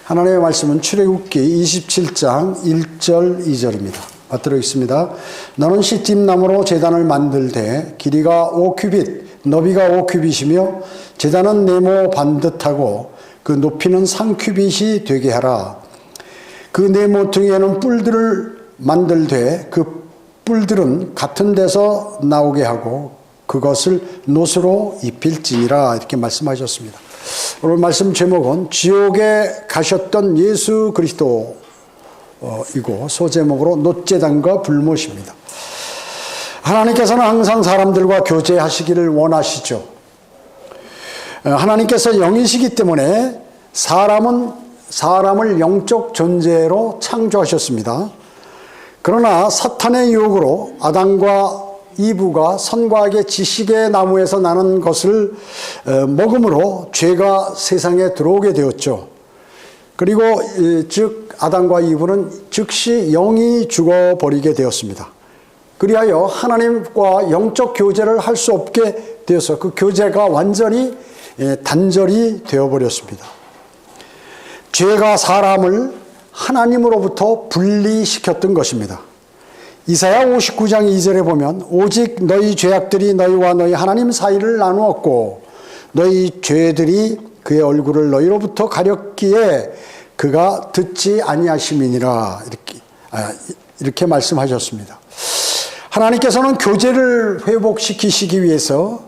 하나님의 말씀은 출애굽기 27장 1절 2절입니다. 받들어 있습니다. 너는 시팀나무로 제단을 만들되 길이가 5규빗, 너비가 5규빗이며 제단은 네모 반듯하고 그 높이는 3규빗이 되게 하라. 그 네모퉁이에는 뿔들을 만들되 그 뿔들은 같은 데서 나오게 하고 그것을 노스로 입힐지니라. 이렇게 말씀하셨습니다. 오늘 말씀 제목은 지옥에 가셨던 예수 그리스도이고 소제목으로 놋제단과 불못입니다. 하나님께서는 항상 사람들과 교제하시기를 원하시죠. 하나님께서 영이시기 때문에 사람을 영적 존재로 창조하셨습니다. 그러나 사탄의 유혹으로 아담과 이브가 선과 악의 지식의 나무에서 나는 것을 먹음으로 죄가 세상에 들어오게 되었죠. 그리고 즉 아담과 이브는 즉시 영이 죽어버리게 되었습니다. 그리하여 하나님과 영적 교제를 할 수 없게 되어서 그 교제가 완전히 단절이 되어버렸습니다. 죄가 사람을 하나님으로부터 분리시켰던 것입니다. 이사야 59장 2절에 보면 오직 너희 죄악들이 너희와 너희 하나님 사이를 나누었고 너희 죄들이 그의 얼굴을 너희로부터 가렸기에 그가 듣지 아니하심이니라. 이렇게 말씀하셨습니다. 하나님께서는 교제를 회복시키시기 위해서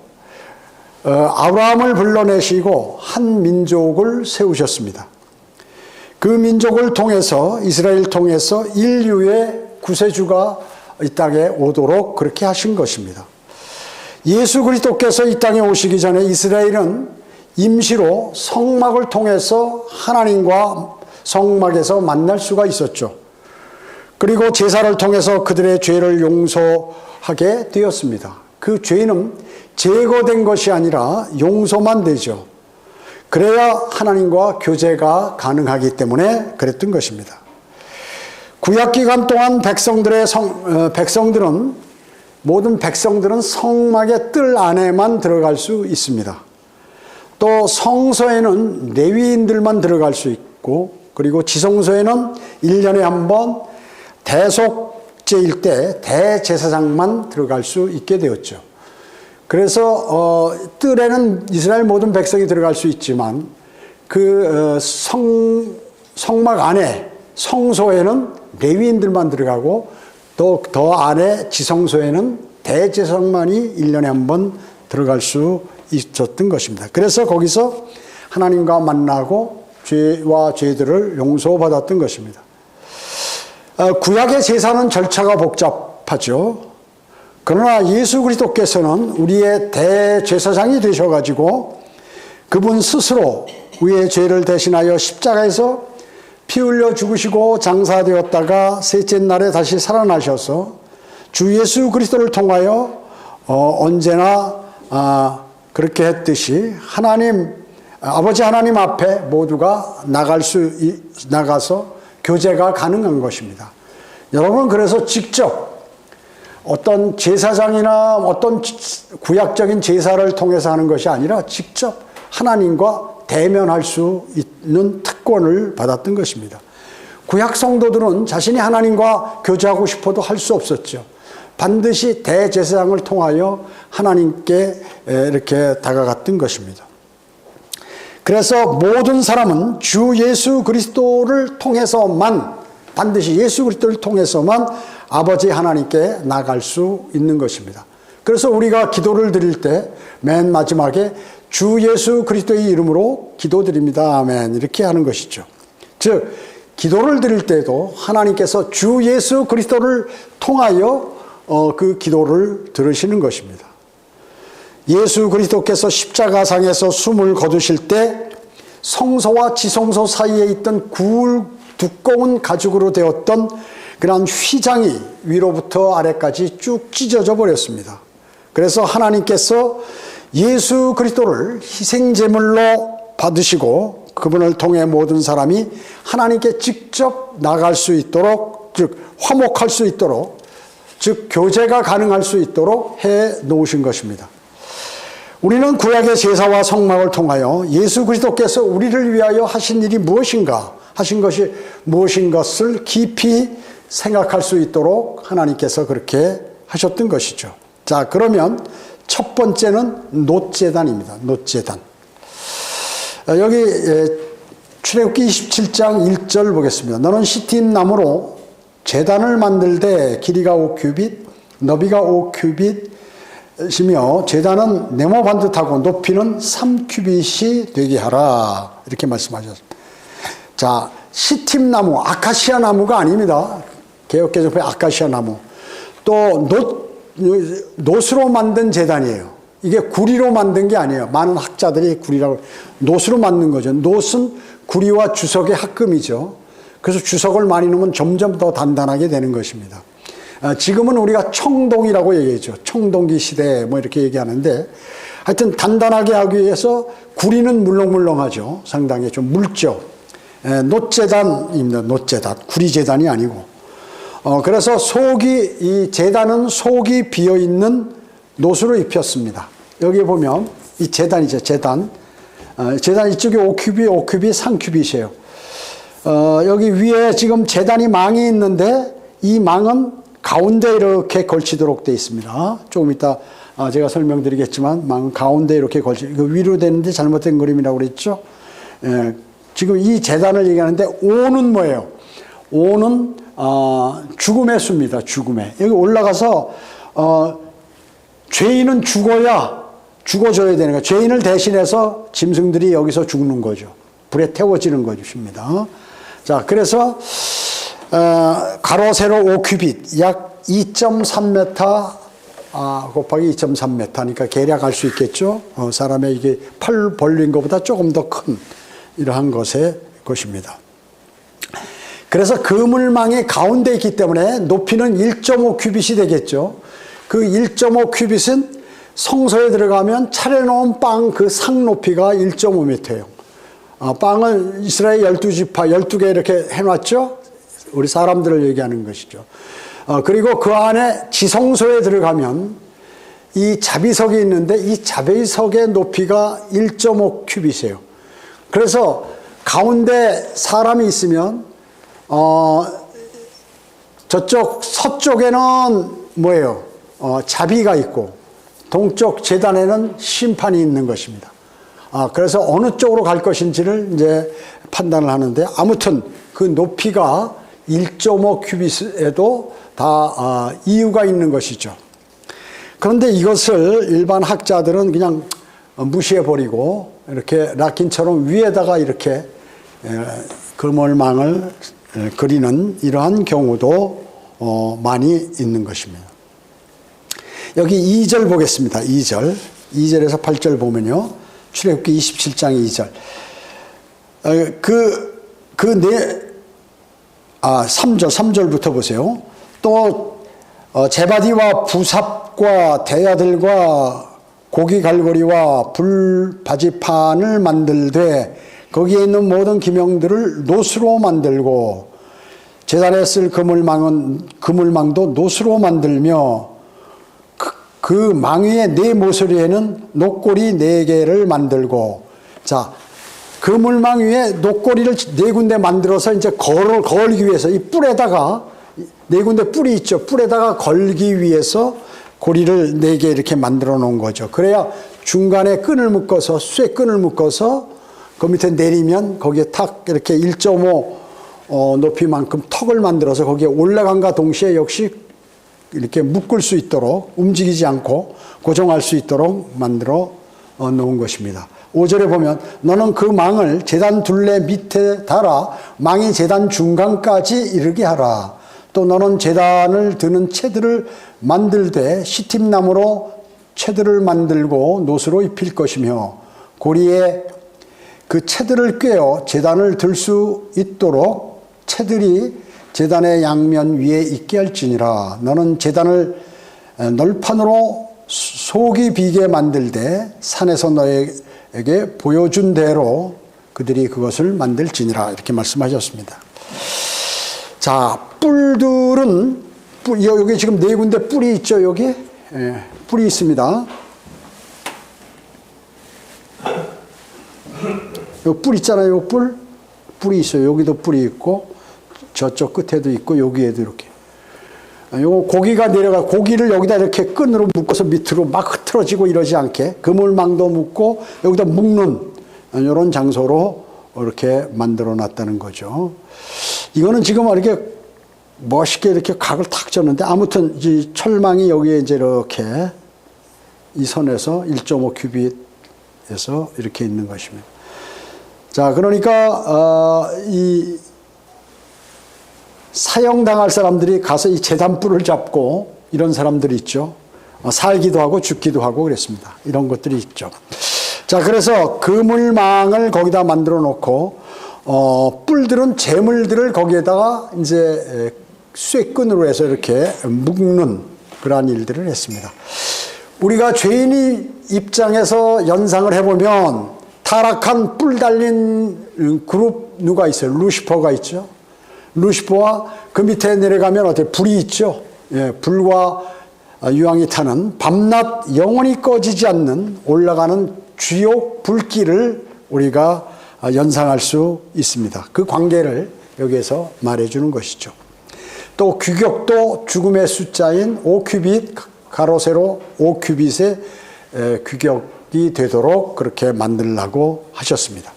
아브라함을 불러내시고 한 민족을 세우셨습니다. 그 민족을 통해서 이스라엘 통해서 인류의 구세주가 이 땅에 오도록 그렇게 하신 것입니다. 예수 그리스도께서 이 땅에 오시기 전에 이스라엘은 임시로 성막을 통해서 하나님과 성막에서 만날 수가 있었죠. 그리고 제사를 통해서 그들의 죄를 용서하게 되었습니다. 그 죄는 제거된 것이 아니라 용서만 되죠. 그래야 하나님과 교제가 가능하기 때문에 그랬던 것입니다. 구약 기간 동안 모든 백성들은 성막의 뜰 안에만 들어갈 수 있습니다. 또 성소에는 레위인들만 들어갈 수 있고, 그리고 지성소에는 1년에 한 번 대속제일 때 대제사장만 들어갈 수 있게 되었죠. 그래서 뜰에는 이스라엘 모든 백성이 들어갈 수 있지만 그 성막 안에 성소에는 레위인들만 들어가고 또 더 안에 지성소에는 대제사장만이 1년에 한 번 들어갈 수 있었던 것입니다. 그래서 거기서 하나님과 만나고 죄와 죄들을 용서받았던 것입니다. 구약의 제사는 절차가 복잡하죠. 그러나 예수 그리스도께서는 우리의 대제사장이 되셔가지고 그분 스스로 우리의 죄를 대신하여 십자가에서 피 흘려 죽으시고 장사되었다가 셋째 날에 다시 살아나셔서 주 예수 그리스도를 통하여 언제나 그렇게 했듯이 아버지 하나님 앞에 모두가 나가서 교제가 가능한 것입니다. 여러분, 그래서 직접 어떤 제사장이나 어떤 구약적인 제사를 통해서 하는 것이 아니라 직접 하나님과 대면할 수 있는 특권을 받았던 것입니다. 구약 성도들은 자신이 하나님과 교제하고 싶어도 할 수 없었죠. 반드시 대제사장을 통하여 하나님께 이렇게 다가갔던 것입니다. 그래서 모든 사람은 주 예수 그리스도를 통해서만, 반드시 예수 그리스도를 통해서만 아버지 하나님께 나갈 수 있는 것입니다. 그래서 우리가 기도를 드릴 때 맨 마지막에 주 예수 그리스도의 이름으로 기도드립니다. 아멘. 이렇게 하는 것이죠. 즉, 기도를 드릴 때도 하나님께서 주 예수 그리스도를 통하여 그 기도를 들으시는 것입니다. 예수 그리스도께서 십자가상에서 숨을 거두실 때 성소와 지성소 사이에 있던 두꺼운 가죽으로 되었던 그런 휘장이 위로부터 아래까지 쭉 찢어져 버렸습니다. 그래서 하나님께서 예수 그리스도를 희생제물로 받으시고 그분을 통해 모든 사람이 하나님께 직접 나갈 수 있도록, 즉 화목할 수 있도록, 즉 교제가 가능할 수 있도록 해 놓으신 것입니다. 우리는 구약의 제사와 성막을 통하여 예수 그리스도께서 우리를 위하여 하신 일이 무엇인가, 하신 것이 무엇인 것을 깊이 생각할 수 있도록 하나님께서 그렇게 하셨던 것이죠. 자, 그러면 첫 번째는 놋제단입니다. 놋제단. 여기 출애굽기 27장 1절 보겠습니다. 너는 시팀 나무로 제단을 만들되 길이가 5규빗, 너비가 5규빗이며 제단은 네모 반듯하고 높이는 3규빗이 되게 하라. 이렇게 말씀하셨습니다. 자, 시팀 나무, 아카시아 나무가 아닙니다. 개역개정표의 아카시아 나무. 또 놋으로 만든 제단이에요. 이게 구리로 만든 게 아니에요. 많은 학자들이 구리라고, 놋으로 만든 거죠. 놋은 구리와 주석의 합금이죠. 그래서 주석을 많이 넣으면 점점 더 단단하게 되는 것입니다. 지금은 우리가 청동이라고 얘기하죠. 청동기 시대 뭐 이렇게 얘기하는데, 하여튼 단단하게 하기 위해서 구리는 물렁물렁하죠. 상당히 좀 묽죠. 놋제단입니다. 놋제단. 구리제단이 아니고. 그래서 이 제단은 속이 비어있는 놋으로 입혔습니다. 여기 보면 이 제단이죠. 제단. 제단 이쪽에 5규빗, 3규빗이에요. 여기 위에 지금 제단이 망이 있는데 이 망은 가운데 이렇게 걸치도록 되어 있습니다. 조금 이따 제가 설명드리겠지만 망은 가운데 이렇게 그 위로 되는데 잘못된 그림이라고 그랬죠. 지금 이 제단을 얘기하는데 오는 뭐예요? 오는 죽음의 수입니다. 죽음의. 여기 올라가서 죄인은 죽어줘야 되는 거예요. 죄인을 대신해서 짐승들이 여기서 죽는 거죠. 불에 태워지는 것입니다. 자, 그래서 가로 세로 5규빗, 약 2.3m 곱하기 2.3m니까 계략 할 수 있겠죠. 사람의 이게 팔 벌린 것보다 조금 더 큰 이러한 것입니다. 그래서 그물망이 가운데 있기 때문에 높이는 1.5규빗이 되겠죠. 그 1.5규빗은 성소에 들어가면 차려놓은 빵 그 상 높이가 1.5m예요. 빵을 이스라엘 12지파 12개 이렇게 해놨죠. 우리 사람들을 얘기하는 것이죠. 그리고 그 안에 지성소에 들어가면 이 자비석이 있는데 이 자비석의 높이가 1.5규빗이에요. 그래서 가운데 사람이 있으면 저쪽 서쪽에는 뭐예요? 자비가 있고 동쪽 제단에는 심판이 있는 것입니다. 그래서 어느 쪽으로 갈 것인지를 이제 판단을 하는데 아무튼 그 높이가 1.5규빗에도 다 이유가 있는 것이죠. 그런데 이것을 일반 학자들은 그냥 무시해버리고 이렇게 락킨처럼 위에다가 이렇게 그물망을 그리는 이러한 경우도 많이 있는 것입니다. 여기 2절 보겠습니다. 2절에서 8절 보면요. 출애굽기 27장 2절. 3절부터 보세요. 또 제바디와 부삽과 대야들과 고기 갈고리와 불바지판을 만들되 거기에 있는 모든 기명들을 놋으로 만들고 제단에 쓸 그물망도 놋으로 만들며 그 망 위에 네 모서리에는 놋고리 4개를 만들고, 자, 그물망 위에 놋고리를 4군데 만들어서 이제 걸기 위해서 이 뿔에다가 4군데 뿔이 있죠. 뿔에다가 걸기 위해서 고리를 4개 이렇게 만들어 놓은 거죠. 그래야 중간에 끈을 묶어서 쇠끈을 묶어서 그 밑에 내리면 거기에 탁 이렇게 1.5 높이만큼 턱을 만들어서 거기에 올라간과 동시에 역시 이렇게 묶을 수 있도록 움직이지 않고 고정할 수 있도록 만들어 놓은 것입니다. 5절에 보면 너는 그 망을 제단 둘레 밑에 달아 망이 제단 중간까지 이르게 하라. 또 너는 제단을 드는 채들을 만들되 시팀나무로 채들을 만들고 놋으로 입힐 것이며 고리에 그 채들을 꿰어 제단을 들 수 있도록 채들이 제단의 양면 위에 있게 할지니라. 너는 제단을 널판으로 속이 비게 만들되 산에서 너에게 보여준 대로 그들이 그것을 만들지니라. 이렇게 말씀하셨습니다. 자, 뿔들은 여기 지금 4군데 뿔이 있죠. 여기 뿔이 있습니다. 요 뿔 있잖아요. 요 뿔이 있어요. 여기도 뿔이 있고 저쪽 끝에도 있고 여기에도 이렇게. 요 고기가 내려가 고기를 여기다 이렇게 끈으로 묶어서 밑으로 막 흐트러지고 이러지 않게 그물망도 묶고 여기다 묶는 이런 장소로 이렇게 만들어 놨다는 거죠. 이거는 지금 이렇게 멋있게 이렇게 각을 탁 졌는데 아무튼 이 철망이 여기에 이제 이렇게 이 선에서 1.5 큐빗에서 이렇게 있는 것입니다. 자, 그러니까 이 사형당할 사람들이 가서 이 제단불을 잡고 이런 사람들이 있죠. 살기도 하고 죽기도 하고 그랬습니다. 이런 것들이 있죠. 자, 그래서 그물망을 거기다 만들어 놓고 뿔들은 재물들을 거기에다가 이제 쇠끈으로 해서 이렇게 묶는 그러한 일들을 했습니다. 우리가 죄인의 입장에서 연상을 해보면 타락한 뿔 달린 그룹 누가 있어요? 루시퍼가 있죠. 루시퍼와 그 밑에 내려가면 어때? 불이 있죠. 예, 불과 유황이 타는 밤낮 영원히 꺼지지 않는 올라가는 주요 불길을 우리가 연상할 수 있습니다. 그 관계를 여기에서 말해주는 것이죠. 또 규격도 죽음의 숫자인 5큐빗 가로 세로 5큐빗의 규격이 되도록 그렇게 만들라고 하셨습니다.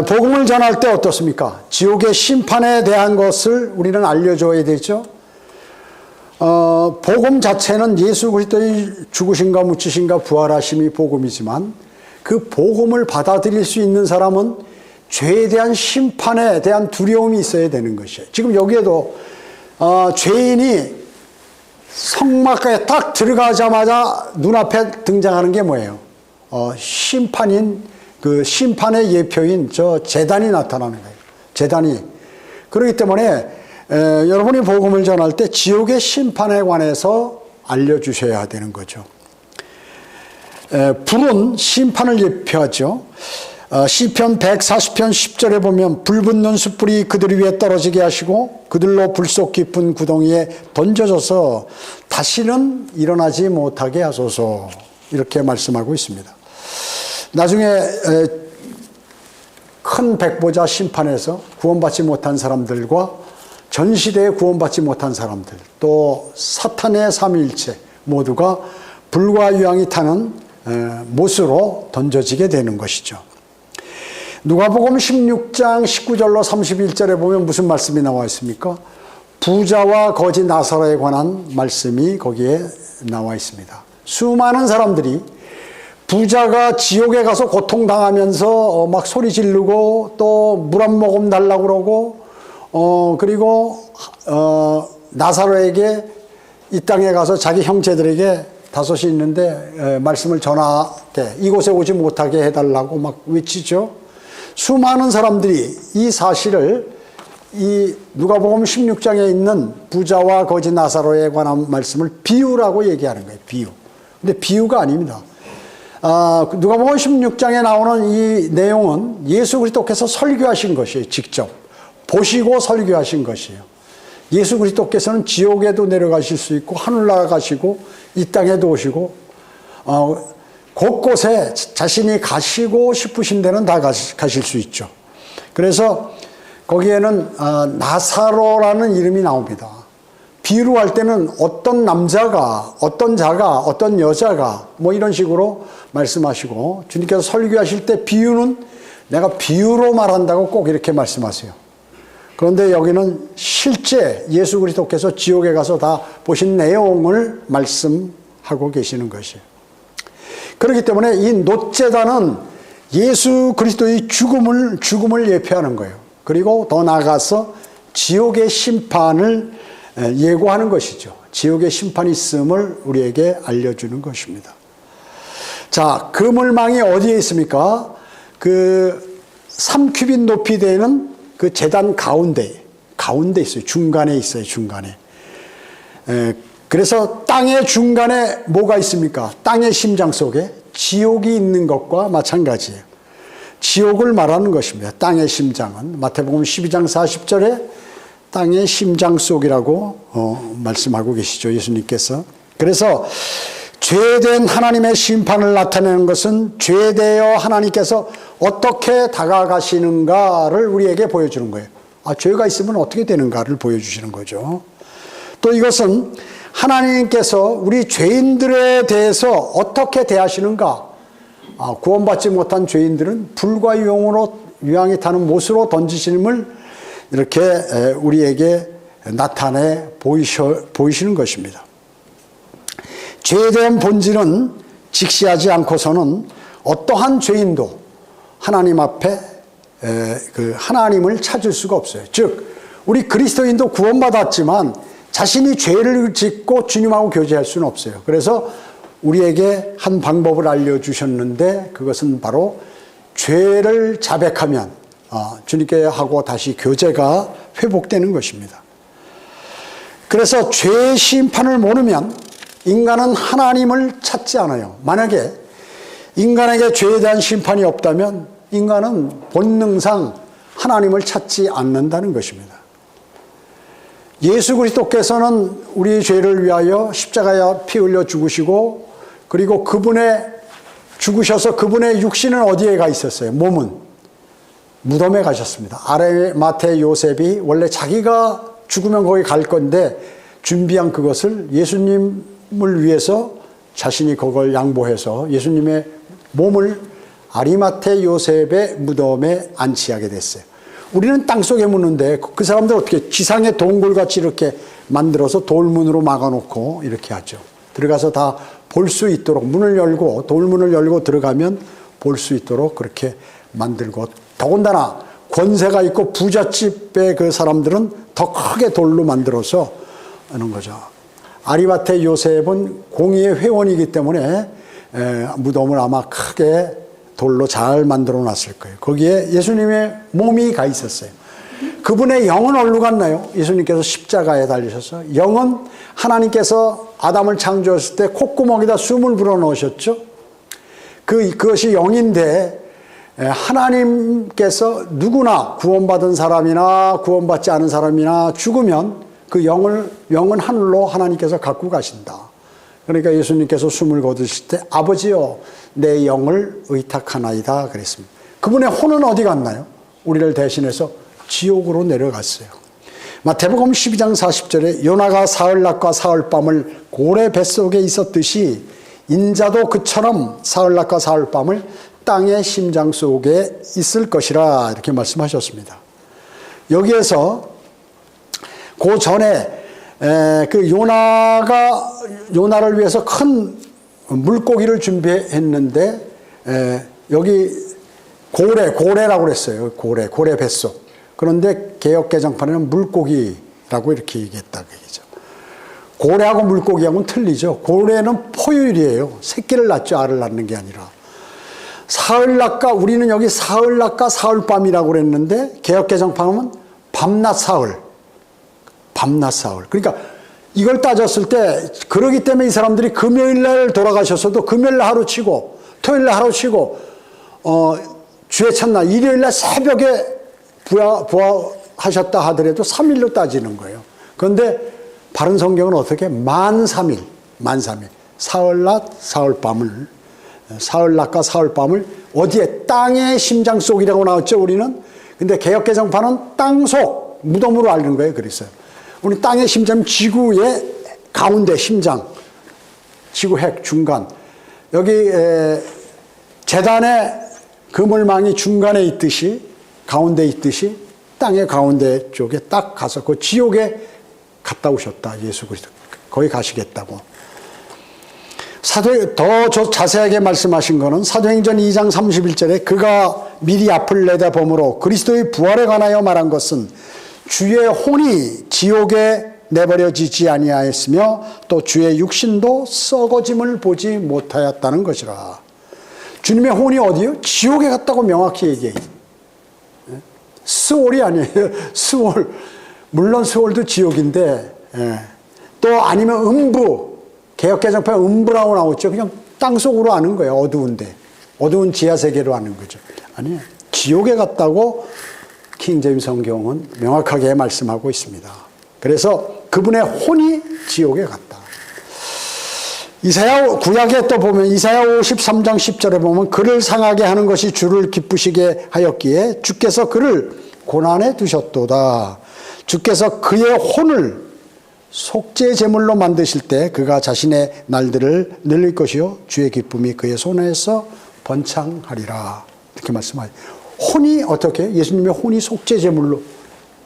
복음을 전할 때 어떻습니까? 지옥의 심판에 대한 것을 우리는 알려줘야 되죠. 복음 자체는 예수 그리스도의 죽으심과 묻히심과 부활하심이 복음이지만 그 복음을 받아들일 수 있는 사람은 죄에 대한 심판에 대한 두려움이 있어야 되는 것이에요. 지금 여기에도 죄인이 성막에 딱 들어가자마자 눈앞에 등장하는 게 뭐예요? 심판인 그 심판의 예표인 저 제단이 나타나는 거예요. 제단이. 그렇기 때문에 여러분이 복음을 전할 때 지옥의 심판에 관해서 알려주셔야 되는 거죠. 불은 심판을 예표하죠. 시편 140편 10절에 보면 불 붙는 숯불이 그들 위에 떨어지게 하시고 그들로 불 속 깊은 구덩이에 던져져서 다시는 일어나지 못하게 하소서 이렇게 말씀하고 있습니다. 나중에 큰 백보자 심판에서 구원받지 못한 사람들과 전 시대에 구원받지 못한 사람들 또 사탄의 삼위일체 모두가 불과 유황이 타는 못으로 던져지게 되는 것이죠. 누가복음 16장 19절로 31절에 보면 무슨 말씀이 나와 있습니까? 부자와 거지 나사로에 관한 말씀이 거기에 나와 있습니다. 수많은 사람들이 부자가 지옥에 가서 고통당하면서 막 소리 지르고 또 물 한 모금 달라고 그러고 그리고 나사로에게 이 땅에 가서 자기 형제들에게 다섯이 있는데 말씀을 전하게 이곳에 오지 못하게 해달라고 막 외치죠. 수많은 사람들이 이 사실을 이 누가복음 16장에 있는 부자와 거지 나사로에 관한 말씀을 비유라고 얘기하는 거예요. 비유. 근데 비유가 아닙니다. 누가복음 16장에 나오는 이 내용은 예수 그리스도께서 설교하신 것이에요. 직접 보시고 설교하신 것이에요. 예수 그리스도께서는 지옥에도 내려가실 수 있고 하늘 나가시고 이 땅에도 오시고 곳곳에 자신이 가시고 싶으신 데는 다 가실 수 있죠. 그래서 거기에는 나사로라는 이름이 나옵니다. 비유로 할 때는 어떤 남자가 어떤 자가 어떤 여자가 뭐 이런 식으로 말씀하시고 주님께서 설교하실 때 비유는 내가 비유로 말한다고 꼭 이렇게 말씀하세요. 그런데 여기는 실제 예수 그리스도께서 지옥에 가서 다 보신 내용을 말씀하고 계시는 것이에요. 그렇기 때문에 이 놋제단은 예수 그리스도의 죽음을 예표하는 거예요. 그리고 더 나아가서 지옥의 심판을 예고하는 것이죠. 지옥의 심판이 있음을 우리에게 알려주는 것입니다. 자, 그물망이 어디에 있습니까? 그 3큐빗 높이 되는 그 제단 가운데 있어요. 중간에 있어요. 중간에. 그래서 땅의 중간에 뭐가 있습니까? 땅의 심장 속에 지옥이 있는 것과 마찬가지예요. 지옥을 말하는 것입니다. 땅의 심장은 마태복음 12장 40절에 땅의 심장 속이라고 말씀하고 계시죠. 예수님께서. 그래서 죄된 하나님의 심판을 나타내는 것은 죄되어 하나님께서 어떻게 다가가시는가를 우리에게 보여주는 거예요. 죄가 있으면 어떻게 되는가를 보여주시는 거죠. 또 이것은 하나님께서 우리 죄인들에 대해서 어떻게 대하시는가. 구원받지 못한 죄인들은 불과 유황이 타는 못으로 던지심을 이렇게 우리에게 나타내 보이시는 것입니다. 죄에 대한 본질은 직시하지 않고서는 어떠한 죄인도 하나님 앞에 하나님을 찾을 수가 없어요. 즉 우리 그리스도인도 구원받았지만 자신이 죄를 짓고 주님하고 교제할 수는 없어요. 그래서 우리에게 한 방법을 알려주셨는데 그것은 바로 죄를 자백하면 주님께 하고 다시 교제가 회복되는 것입니다. 그래서 죄의 심판을 모르면 인간은 하나님을 찾지 않아요. 만약에 인간에게 죄에 대한 심판이 없다면 인간은 본능상 하나님을 찾지 않는다는 것입니다. 예수 그리스도께서는 우리의 죄를 위하여 십자가에 피 흘려 죽으시고 그리고 그분의 죽으셔서 그분의 육신은 어디에 가 있었어요? 몸은 무덤에 가셨습니다. 아리마대 요셉이 원래 자기가 죽으면 거기 갈 건데 준비한 그것을 예수님을 위해서 자신이 그걸 양보해서 예수님의 몸을 아리마대 요셉의 무덤에 안치하게 됐어요. 우리는 땅속에 묻는데 그 사람들 어떻게 지상의 동굴같이 이렇게 만들어서 돌문으로 막아놓고 이렇게 하죠. 들어가서 다 볼 수 있도록 문을 열고 돌문을 열고 들어가면 볼 수 있도록 그렇게 만들고 더군다나 권세가 있고 부잣집의 그 사람들은 더 크게 돌로 만들어서 하는 거죠. 아리마대 요셉은 공의의 회원이기 때문에 무덤을 아마 크게 돌로 잘 만들어 놨을 거예요. 거기에 예수님의 몸이 가 있었어요. 그분의 영은 어디로 갔나요? 예수님께서 십자가에 달리셔서 영은 하나님께서 아담을 창조했을 때 콧구멍에다 숨을 불어넣으셨죠. 그것이 영인데 하나님께서 누구나 구원받은 사람이나 구원받지 않은 사람이나 죽으면 그 영은 하늘로 하나님께서 갖고 가신다. 그러니까 예수님께서 숨을 거두실 때 아버지여 내 영을 의탁하나이다 그랬습니다. 그분의 혼은 어디 갔나요? 우리를 대신해서 지옥으로 내려갔어요. 마태복음 12장 40절에 요나가 사흘낮과 사흘밤을 고래 뱃속에 있었듯이 인자도 그처럼 사흘낮과 사흘밤을 땅의 심장 속에 있을 것이라 이렇게 말씀하셨습니다. 여기에서 그 전에 그 요나를 위해서 큰 물고기를 준비했는데 여기 고래라고 그랬어요. 고래 뱃속. 그런데 개역 개정판에는 물고기라고 이렇게 얘기했다 그 얘기죠. 고래하고 물고기하고는 틀리죠. 고래는 포유류예요. 새끼를 낳죠. 알을 낳는 게 아니라. 사흘낮과 우리는 여기 사흘낮과 사흘밤이라고 그랬는데 개역 개정판은 밤낮 사흘. 그러니까 이걸 따졌을 때 그러기 때문에 이 사람들이 금요일날 돌아가셨어도 금요일날 하루 치고 토요일날 하루 치고 주의 첫날 일요일날 새벽에 부활하셨다 하더라도 3일로 따지는 거예요. 그런데 바른 성경은 어떻게? 만 3일 사흘낮 사흘낮과 사흘밤을 어디에? 땅의 심장 속이라고 나왔죠 우리는. 근데 개역개정판은 땅속 무덤으로 알는 거예요. 그랬어요. 우리 땅의 심장, 지구의 가운데 심장, 지구 핵 중간. 여기 재단의 그물망이 중간에 있듯이 가운데 있듯이 땅의 가운데 쪽에 딱 가서 그 지옥에 갔다 오셨다. 예수 그리스도. 거기 가시겠다고. 더 자세하게 말씀하신 거는 사도행전 2장 31절에 그가 미리 앞을 내다보므로 그리스도의 부활에 관하여 말한 것은 주의 혼이 지옥에 내버려지지 아니하였으며 또 주의 육신도 썩어짐을 보지 못하였다는 것이라. 주님의 혼이 어디요? 지옥에 갔다고 명확히 얘기해요. 스올이 아니에요. 스올. 물론 스올도 지옥인데 또 아니면 음부. 개역개정판에 음부라고 나오죠. 그냥 땅속으로 아는 거예요. 어두운데. 어두운 지하세계로 아는 거죠. 아니에요. 지옥에 갔다고 킹제임스 성경은 명확하게 말씀하고 있습니다. 그래서 그분의 혼이 지옥에 갔다. 구약에 또 보면 이사야 53장 10절에 보면 그를 상하게 하는 것이 주를 기쁘시게 하였기에 주께서 그를 고난에 두셨도다. 주께서 그의 혼을 속죄 제물로 만드실 때 그가 자신의 날들을 늘릴 것이요 주의 기쁨이 그의 손에서 번창하리라. 이렇게 말씀하죠. 혼이 어떻게? 예수님의 혼이 속죄 제물로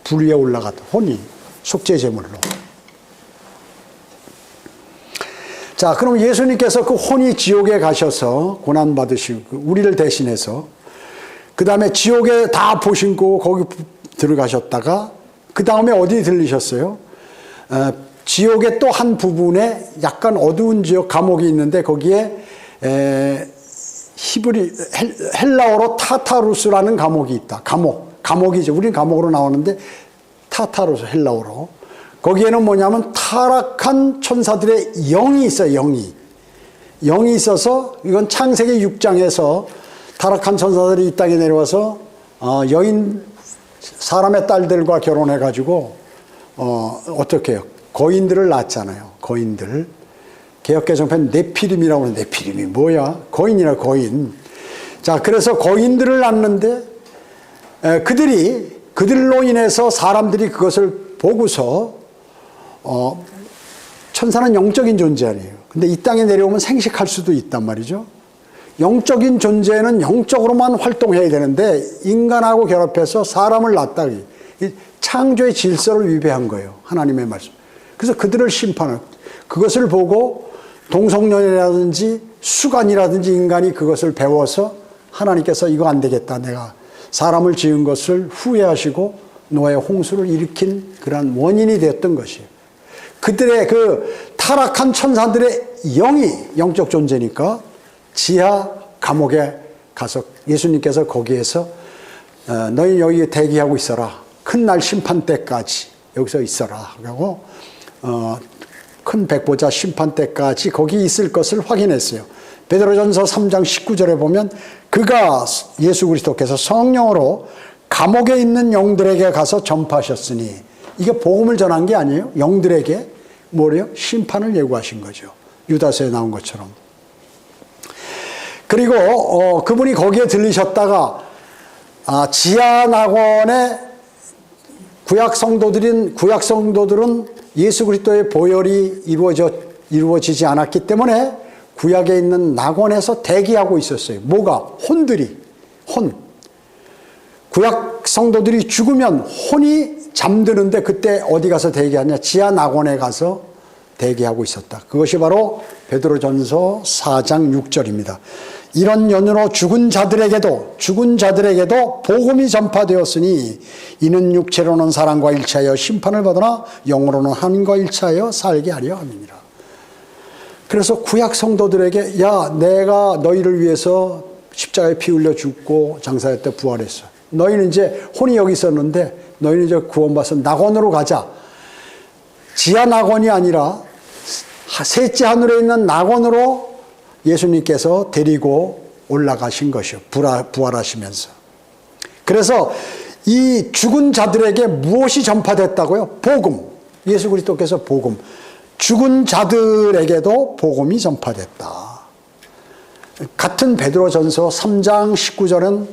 불 위에 올라갔다. 혼이 속죄 제물로. 자, 그럼 예수님께서 그 혼이 지옥에 가셔서 고난 받으시고 우리를 대신해서 그 다음에 지옥에 다 보시고 거기 들어가셨다가 그 다음에 어디 들리셨어요? 지옥의 또 한 부분에 약간 어두운 지역 감옥이 있는데 거기에 헬라어로 타타루스라는 감옥이 있다. 감옥이죠. 우리는 감옥으로 나오는데 타타루스 헬라어로. 거기에는 뭐냐면 타락한 천사들의 영이 있어요. 영이 있어서 이건 창세기 6장에서 타락한 천사들이 이 땅에 내려와서 여인 사람의 딸들과 결혼해가지고 어떻게 해요? 거인들을 낳았잖아요. 거인들. 개역개정편 네피림이라고 하는데 네피림이 뭐야? 거인이라 거인. 자, 그래서 거인들을 낳는데 그들로 인해서 사람들이 그것을 보고서 천사는 영적인 존재 아니에요. 근데 이 땅에 내려오면 생식할 수도 있단 말이죠. 영적인 존재는 영적으로만 활동해야 되는데 인간하고 결합해서 사람을 낳았다. 창조의 질서를 위배한 거예요. 하나님의 말씀. 그래서 그들을 심판을. 그것을 보고 동성연이라든지 수간이라든지 인간이 그것을 배워서 하나님께서 이거 안 되겠다. 내가 사람을 지은 것을 후회하시고 노아의 홍수를 일으킨 그러한 원인이 되었던 것이에요. 그들의 그 타락한 천사들의 영이 영적 존재니까 지하 감옥에 가서 예수님께서 거기에서 너희 여기 대기하고 있어라. 큰 날 심판 때까지 여기서 있어라. 그리고 큰 백보자 심판 때까지 거기 있을 것을 확인했어요. 베드로전서 3장 19절에 보면 그가 예수 그리스도께서 성령으로 감옥에 있는 영들에게 가서 전파하셨으니 이게 복음을 전한 게 아니에요. 영들에게 뭐래요? 심판을 예고하신 거죠. 유다서에 나온 것처럼. 그리고 그분이 거기에 들리셨다가 지하 낙원에 구약 성도들은 예수 그리스도의 보혈이 이루어지지 않았기 때문에 구약에 있는 낙원에서 대기하고 있었어요. 뭐가? 혼들이. 구약 성도들이 죽으면 혼이 잠드는데 그때 어디 가서 대기하냐? 지하 낙원에 가서 대기하고 있었다. 그것이 바로 베드로전서 4장 6절입니다. 이런 연유로 죽은 자들에게도 복음이 전파되었으니 이는 육체로는 사람과 일치하여 심판을 받으나 영으로는 하나님과 일치하여 살게 하려 함이니라. 그래서 구약 성도들에게 야, 내가 너희를 위해서 십자가에 피 흘려 죽고 장사했다 부활했어. 너희는 이제 혼이 여기 있었는데 너희는 이제 구원받아서 낙원으로 가자. 지하 낙원이 아니라 셋째 하늘에 있는 낙원으로 예수님께서 데리고 올라가신 것이요. 부활하시면서. 그래서 이 죽은 자들에게 무엇이 전파됐다고요? 복음. 예수 그리스도께서 복음. 죽은 자들에게도 복음이 전파됐다. 같은 베드로전서 3장 19절은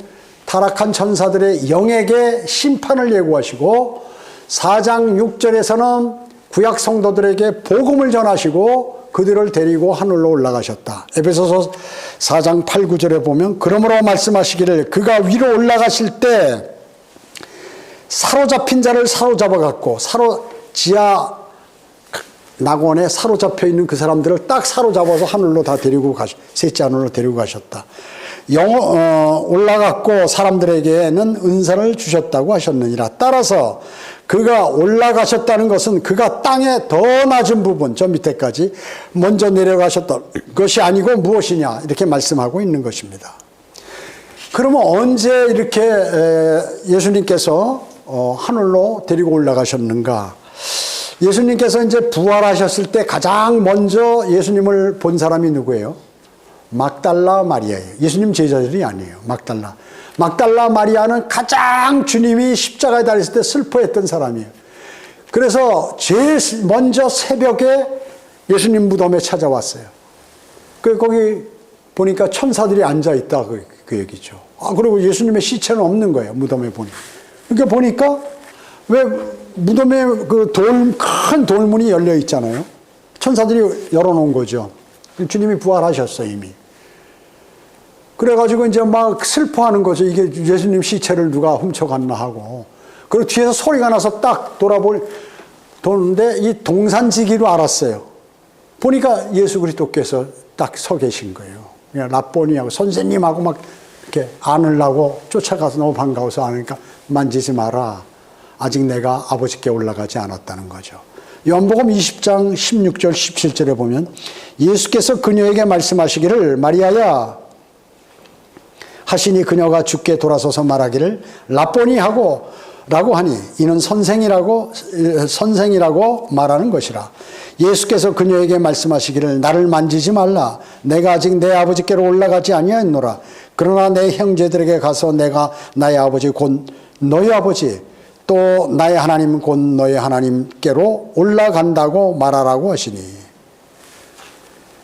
타락한 천사들의 영에게 심판을 예고하시고 4장 6절에서는 구약 성도들에게 복음을 전하시고 그들을 데리고 하늘로 올라가셨다. 에베소서 4장 8, 9절에 보면 그러므로 말씀하시기를 그가 위로 올라가실 때 사로잡힌 자를 사로잡아갖고 지하 낙원에 사로잡혀 있는 그 사람들을 딱 사로잡아서 하늘로 다 셋째 하늘로 데리고 가셨다. 올라갔고 사람들에게는 은사를 주셨다고 하셨느니라. 따라서 그가 올라가셨다는 것은 그가 땅의 더 낮은 부분, 저 밑에까지 먼저 내려가셨던 것이 아니고 무엇이냐 이렇게 말씀하고 있는 것입니다. 그러면 언제 이렇게 예수님께서 하늘로 데리고 올라가셨는가? 예수님께서 이제 부활하셨을 때 가장 먼저 예수님을 본 사람이 누구예요? 막달라 마리아예요. 예수님 제자들이 아니에요. 막달라 마리아는 가장 주님이 십자가에 달렸을 때 슬퍼했던 사람이에요. 그래서 제일 먼저 새벽에 예수님 무덤에 찾아왔어요. 거기 보니까 천사들이 앉아있다. 그 얘기죠. 그리고 예수님의 시체는 없는 거예요. 무덤에 보니까. 그러니까 보니까 왜 무덤에 큰 돌문이 열려 있잖아요. 천사들이 열어놓은 거죠. 주님이 부활하셨어요, 이미. 그래가지고 이제 막 슬퍼하는 거죠. 이게 예수님 시체를 누가 훔쳐갔나 하고. 그리고 뒤에서 소리가 나서 딱 도는데 이 동산지기로 알았어요. 보니까 예수 그리스도께서 딱 서 계신 거예요. 그냥 라보니하고 선생님하고 막 이렇게 안으려고 쫓아가서 너무 반가워서 안으니까 만지지 마라. 아직 내가 아버지께 올라가지 않았다는 거죠. 요한복음 20장 16절 17절에 보면 예수께서 그녀에게 말씀하시기를 마리아야 하시니 그녀가 주께 돌아서서 말하기를 라보니 라고 하니 이는 선생이라고 말하는 것이라. 예수께서 그녀에게 말씀하시기를 나를 만지지 말라. 내가 아직 내 아버지께로 올라가지 아니하였노라. 그러나 내 형제들에게 가서 내가 나의 아버지 곧 너희 아버지 또 나의 하나님 곧 너희 하나님께로 올라간다고 말하라고 하시니.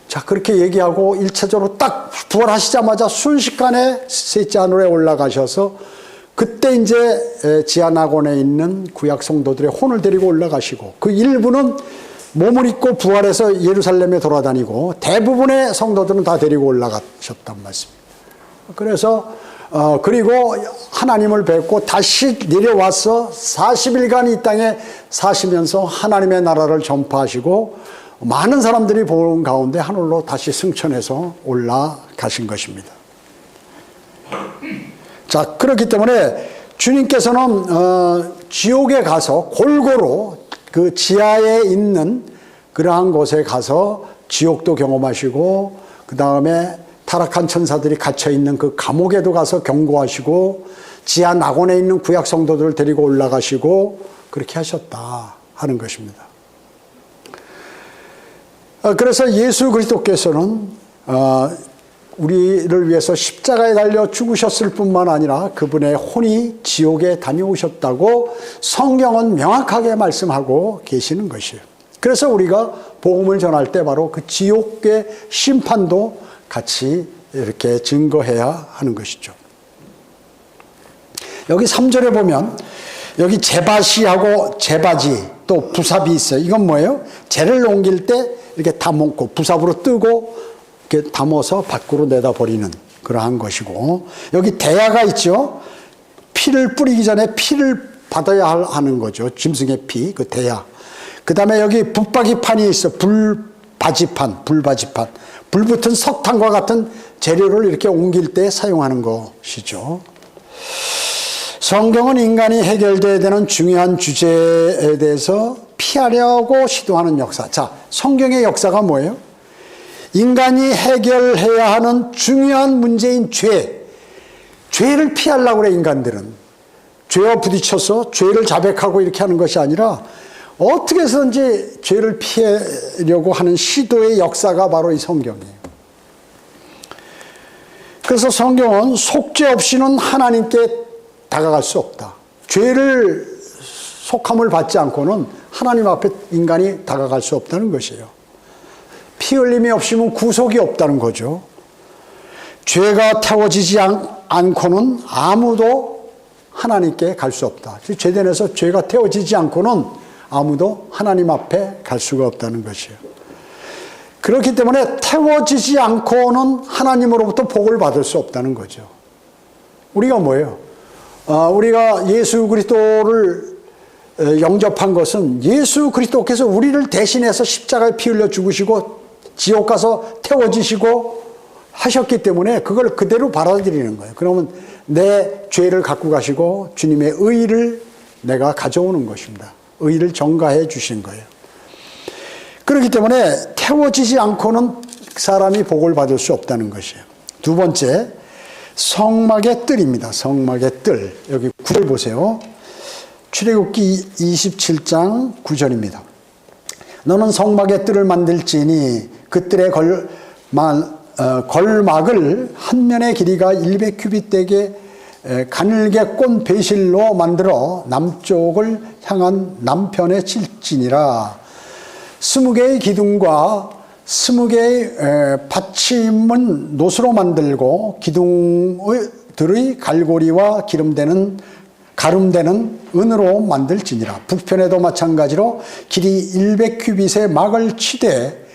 자, 그렇게 얘기하고 1차적으로 딱 부활하시자마자 순식간에 셋째 하늘에 올라가셔서 그때 이제 지하낙원에 있는 구약 성도들의 혼을 데리고 올라가시고 그 일부는 몸을 입고 부활해서 예루살렘에 돌아다니고 대부분의 성도들은 다 데리고 올라가셨단 말씀입니다. 그래서 그리고 하나님을 뵙고 다시 내려와서 40일간 이 땅에 사시면서 하나님의 나라를 전파하시고 많은 사람들이 보는 가운데 하늘로 다시 승천해서 올라가신 것입니다. 자, 그렇기 때문에 주님께서는 지옥에 가서 골고루 그 지하에 있는 그러한 곳에 가서 지옥도 경험하시고 그 다음에 타락한 천사들이 갇혀있는 그 감옥에도 가서 경고하시고 지하 낙원에 있는 구약 성도들을 데리고 올라가시고 그렇게 하셨다 하는 것입니다. 그래서 예수 그리스도께서는 우리를 위해서 십자가에 달려 죽으셨을 뿐만 아니라 그분의 혼이 지옥에 다녀오셨다고 성경은 명확하게 말씀하고 계시는 것이에요. 그래서 우리가 복음을 전할 때 바로 그 지옥의 심판도 같이 이렇게 증거해야 하는 것이죠. 여기 3절에 보면 여기 제바시하고 제바지 또 부삽이 있어요. 이건 뭐예요? 재를 옮길 때 이렇게 담고 부삽으로 뜨고 이렇게 담아서 밖으로 내다버리는 그러한 것이고 여기 대야가 있죠. 피를 뿌리기 전에 피를 받아야 하는 거죠. 짐승의 피, 그 대야. 그 다음에 여기 붙박이판이 있어. 불바지판. 불 붙은 석탄과 같은 재료를 이렇게 옮길 때 사용하는 것이죠. 성경은 인간이 해결돼야 되는 중요한 주제에 대해서 피하려고 시도하는 역사. 자, 성경의 역사가 뭐예요? 인간이 해결해야 하는 중요한 문제인 죄를 피하려고 그래. 인간들은 죄와 부딪혀서 죄를 자백하고 이렇게 하는 것이 아니라 어떻게 해서든지 죄를 피하려고 하는 시도의 역사가 바로 이 성경이에요. 그래서 성경은 속죄 없이는 하나님께 다가갈 수 없다. 죄를 속함을 받지 않고는 하나님 앞에 인간이 다가갈 수 없다는 것이에요. 피 흘림이 없으면 구속이 없다는 거죠. 죄가 태워지지 않고는 아무도 하나님께 갈 수 없다. 죄된에서 죄가 태워지지 않고는 아무도 하나님 앞에 갈 수가 없다는 것이에요. 그렇기 때문에 태워지지 않고는 하나님으로부터 복을 받을 수 없다는 거죠. 우리가 뭐예요? 우리가 예수 그리스도를 영접한 것은 예수 그리스도께서 우리를 대신해서 십자가에 피 흘려 죽으시고 지옥 가서 태워지시고 하셨기 때문에 그걸 그대로 받아들이는 거예요. 그러면 내 죄를 갖고 가시고 주님의 의를 내가 가져오는 것입니다. 의를 전가해 주신 거예요. 그렇기 때문에 태워지지 않고는 사람이 복을 받을 수 없다는 것이에요. 두 번째, 성막의 뜰입니다. 성막의 뜰. 여기 9절 보세요. 출애굽기 27장 9절입니다. 너는 성막의 뜰을 만들지니 그 뜰의 걸막을 한 면의 길이가 100규빗 되게 가늘게 꼰 배실로 만들어 남쪽을 향한 남편에 칠지니라. 20개의 기둥과 20개의 받침은 노수로 만들고 기둥들의 갈고리와 가름되는 은으로 만들지니라. 북편에도 마찬가지로 길이 100규빗의 막을 치되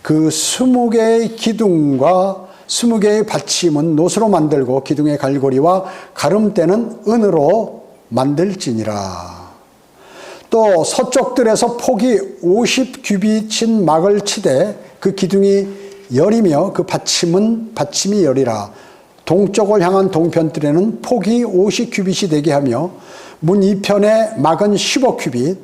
그 20개의 기둥과 20개의 받침은 노수로 만들고 기둥의 갈고리와 가름대는 은으로 만들지니라. 또 서쪽들에서 폭이 50규빗인 막을 치되 그 기둥이 열이며 그 받침이 열이라. 동쪽을 향한 동편들에는 폭이 50규빗이 되게 하며 문 이편의 막은 15규빗,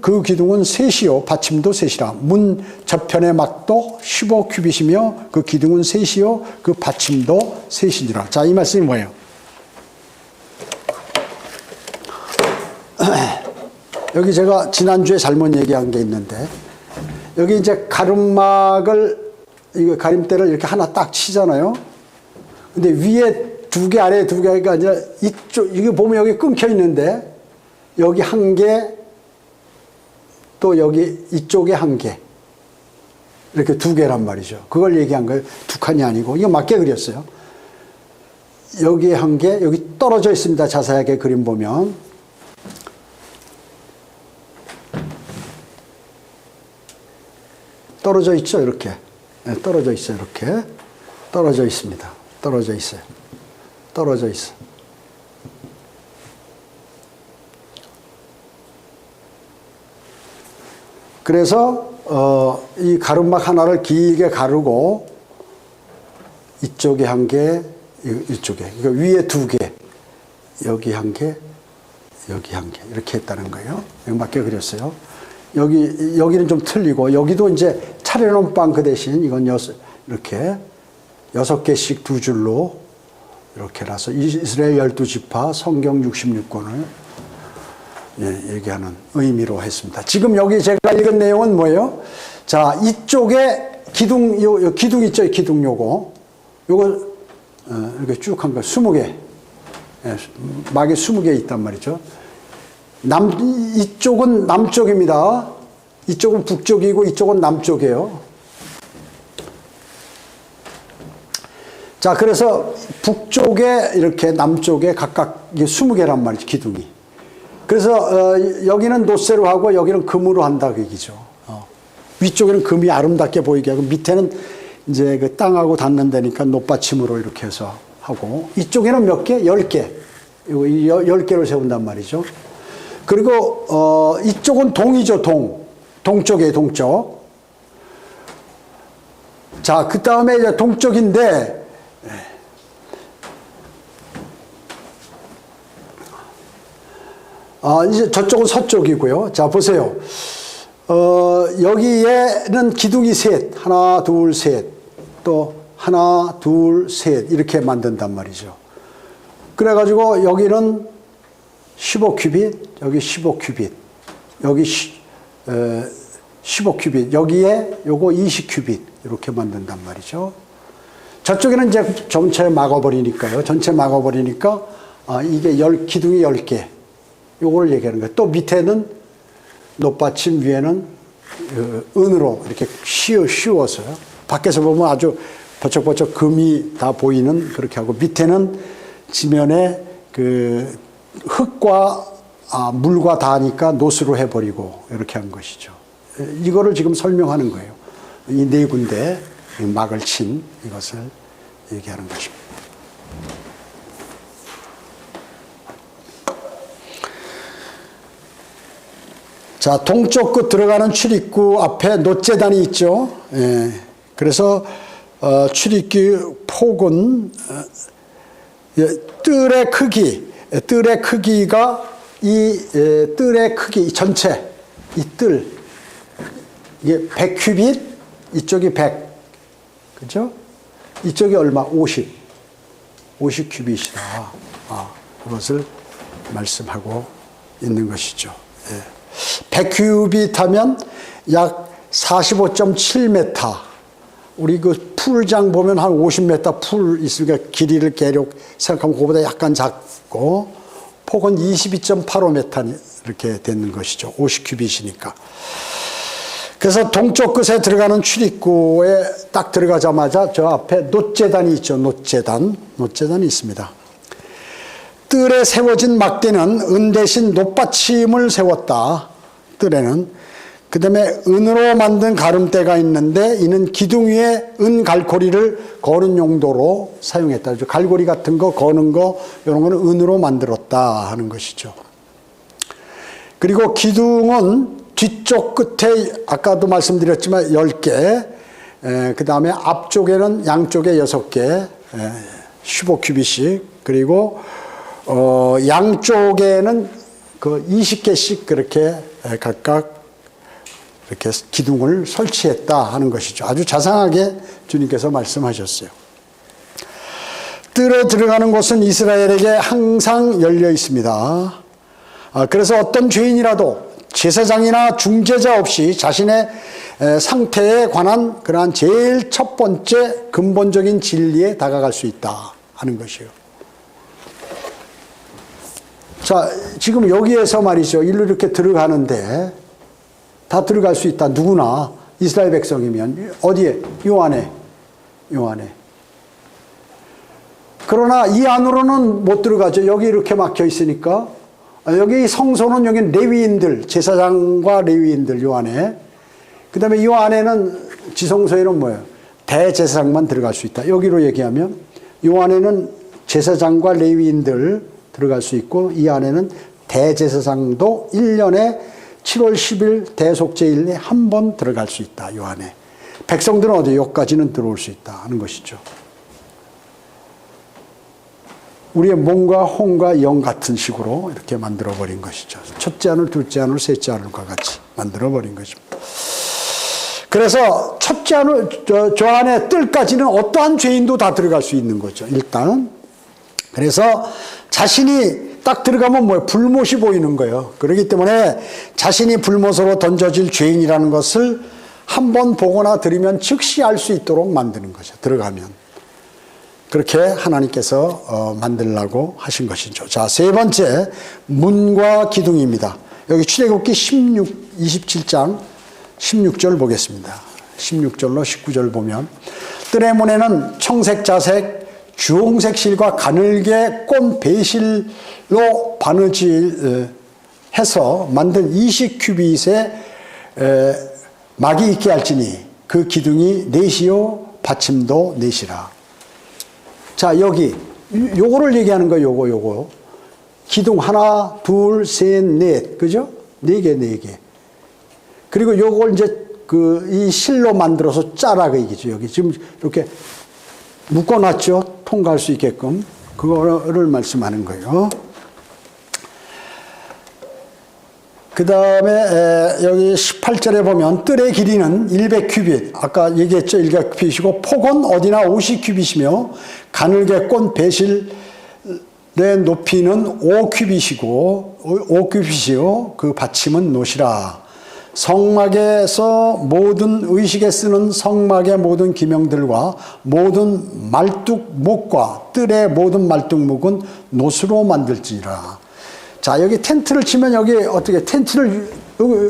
그 기둥은 셋이요 받침도 셋이라. 문 저편의 막도 15규빗이며 그 기둥은 셋이요 그 받침도 셋이니라. 자, 이 말씀이 뭐예요? 여기 제가 지난주에 잘못 얘기한 게 있는데, 여기 이제 가림대를 이렇게 하나 딱 치잖아요. 근데 위에 2개, 아래에 2개가 아니라 이게 보면 여기 끊겨 있는데, 여기 1개, 또 여기 이쪽에 1개. 이렇게 2개란 말이죠. 그걸 얘기한 거예요. 2칸이 아니고. 이거 맞게 그렸어요. 여기에 1개, 여기 떨어져 있습니다. 자세하게 그림 보면. 떨어져 있죠, 이렇게. 네, 떨어져 있어요, 이렇게. 떨어져 있습니다. 떨어져 있어요. 떨어져 있어. 그래서 이 가름막 하나를 길게 가르고 이쪽에 1개, 이쪽에. 그러니까 위에 2개, 여기 1개, 여기 1개 이렇게 했다는 거예요. 여기 맞게 그렸어요. 여기는 좀 틀리고, 여기도 이제 차려놓은 빵 그 대신 이건 이렇게 6개씩 2줄로 이렇게 나서 이스라엘 12지파 성경 66권을 얘기하는 의미로 했습니다. 지금 여기 제가 읽은 내용은 뭐예요? 자, 이쪽에 기둥 있죠? 기둥 요거 이렇게 쭉 한 거 20개. 막에 20개 있단 말이죠. 이쪽은 남쪽입니다. 이쪽은 북쪽이고 이쪽은 남쪽이에요. 자, 그래서 북쪽에 이렇게 남쪽에 각각 20개란 말이죠, 기둥이. 그래서 여기는 노쇠로 하고 여기는 금으로 한다 그 얘기죠. 위쪽에는 금이 아름답게 보이게 하고 밑에는 이제 그 땅하고 닿는 데니까 높받침으로 이렇게 해서 하고, 이쪽에는 몇 개? 10개. 10개를 세운단 말이죠. 그리고 이쪽은 동이죠, 동쪽이에요, 동쪽. 자, 그 다음에 이제 동쪽인데, 이제 저쪽은 서쪽이고요. 자, 보세요. 여기에는 기둥이 셋, 하나, 둘, 셋, 또 하나, 둘, 셋 이렇게 만든단 말이죠. 그래가지고 여기는 15규빗, 여기 15규빗, 여기 15규빗, 여기에 요거 20규빗 이렇게 만든단 말이죠. 저쪽에는 이제 전체 막아버리니까요. 전체 막아버리니까 이게 기둥이 10개. 요거를 얘기하는 거예요. 또 밑에는 높받침, 위에는 은으로 이렇게 씌워서요. 밖에서 보면 아주 버쩍버쩍 금이 다 보이는 그렇게 하고, 밑에는 지면에 그 흙과 물과 닿으니까 노수로 해버리고 이렇게 한 것이죠. 이거를 지금 설명하는 거예요. 이 네 군데 막을 친 이것을 얘기하는 것입니다. 자, 동쪽 끝 들어가는 출입구 앞에 놋재단이 있죠. 그래서 출입구 폭은 뜰의 크기가 이 뜰의 크기 전체, 이 뜰, 이게 100규빗, 이쪽이 100, 그죠? 이쪽이 얼마? 50규빗이다. 그것을 말씀하고 있는 것이죠. 100규빗 하면 약 45.7m. 우리 그 풀장 보면 한 50m 풀 있으니까 길이를 대략 생각하면 그거보다 약간 작고, 폭은 22.85m 이렇게 되는 것이죠. 50규빗이니까. 그래서 동쪽 끝에 들어가는 출입구에 딱 들어가자마자 저 앞에 놋제단이 있죠. 놋제단이 있습니다. 뜰에 세워진 막대는 은 대신 놋받침을 세웠다. 뜰에는. 그 다음에 은으로 만든 가름대가 있는데 이는 기둥 위에 은 갈고리를 거는 용도로 사용했다. 갈고리 같은 거 거는 거 이런 거는 은으로 만들었다 하는 것이죠. 그리고 기둥은 뒤쪽 끝에 아까도 말씀드렸지만 10개, 그 다음에 앞쪽에는 양쪽에 6개, 15큐비씩, 그리고 양쪽에는 그 20개씩 그렇게 각각 이렇게 기둥을 설치했다 하는 것이죠. 아주 자상하게 주님께서 말씀하셨어요. 뜰에 들어가는 곳은 이스라엘에게 항상 열려 있습니다. 그래서 어떤 죄인이라도 제사장이나 중재자 없이 자신의 상태에 관한 그러한 제일 첫 번째 근본적인 진리에 다가갈 수 있다 하는 것이에요. 자, 지금 여기에서 말이죠. 일로 이렇게 들어가는데 다 들어갈 수 있다. 누구나 이스라엘 백성이면. 어디에? 요 안에. 그러나 이 안으로는 못 들어가죠. 여기 이렇게 막혀 있으니까. 여기 성소는 여기 레위인들, 제사장과 레위인들 요 안에. 그 다음에 요 안에는 지성소에는 뭐예요? 대제사장만 들어갈 수 있다. 여기로 얘기하면 요 안에는 제사장과 레위인들 들어갈 수 있고 이 안에는 대제사장도 1년에 7월 10일 대속제일에 한 번 들어갈 수 있다. 요 안에. 백성들은 어디 여기까지는 들어올 수 있다 하는 것이죠. 우리의 몸과 혼과 영 같은 식으로 이렇게 만들어버린 것이죠. 첫째 안을, 둘째 안을, 셋째 안을과 같이 만들어버린 것입니다. 그래서 첫째 안을, 저 안에 뜰까지는 어떠한 죄인도 다 들어갈 수 있는 거죠. 일단. 그래서 자신이 딱 들어가면 뭐예요? 불못이 보이는 거예요. 그렇기 때문에 자신이 불못으로 던져질 죄인이라는 것을 한번 보거나 들으면 즉시 알 수 있도록 만드는 거죠. 들어가면. 그렇게 하나님께서 만들라고 하신 것이죠. 자, 세 번째, 문과 기둥입니다. 여기 출애굽기 27장 16절 보겠습니다. 16절로 19절 보면 뜰의 문에는 청색, 자색, 주홍색 실과 가늘게 꼰 배실로 바느질 해서 만든 20큐빗의 막이 있게 할지니 그 기둥이 넷이요 받침도 넷이라. 자, 여기 요거를 얘기하는 거예요. 요거 기둥 하나, 둘, 셋, 넷, 그죠? 4개. 그리고 요걸 이제 이 실로 만들어서 짜라 그 얘기죠. 여기 지금 이렇게 묶어놨죠. 통과할 수 있게끔. 그거를 말씀하는 거예요. 그 다음에 여기 18절에 보면 뜰의 길이는 100큐빗. 아까 얘기했죠. 100큐빗이고 폭은 어디나 50큐빗이며 가늘게 꼰 배실의 높이는 5큐빗이고 그 받침은 놋이라. 성막에서 모든 의식에 쓰는 성막의 모든 기명들과 모든 말뚝목과 뜰의 모든 말뚝목은 놋으로 만들지니라. 자, 여기 텐트를 치면 여기 어떻게 텐트를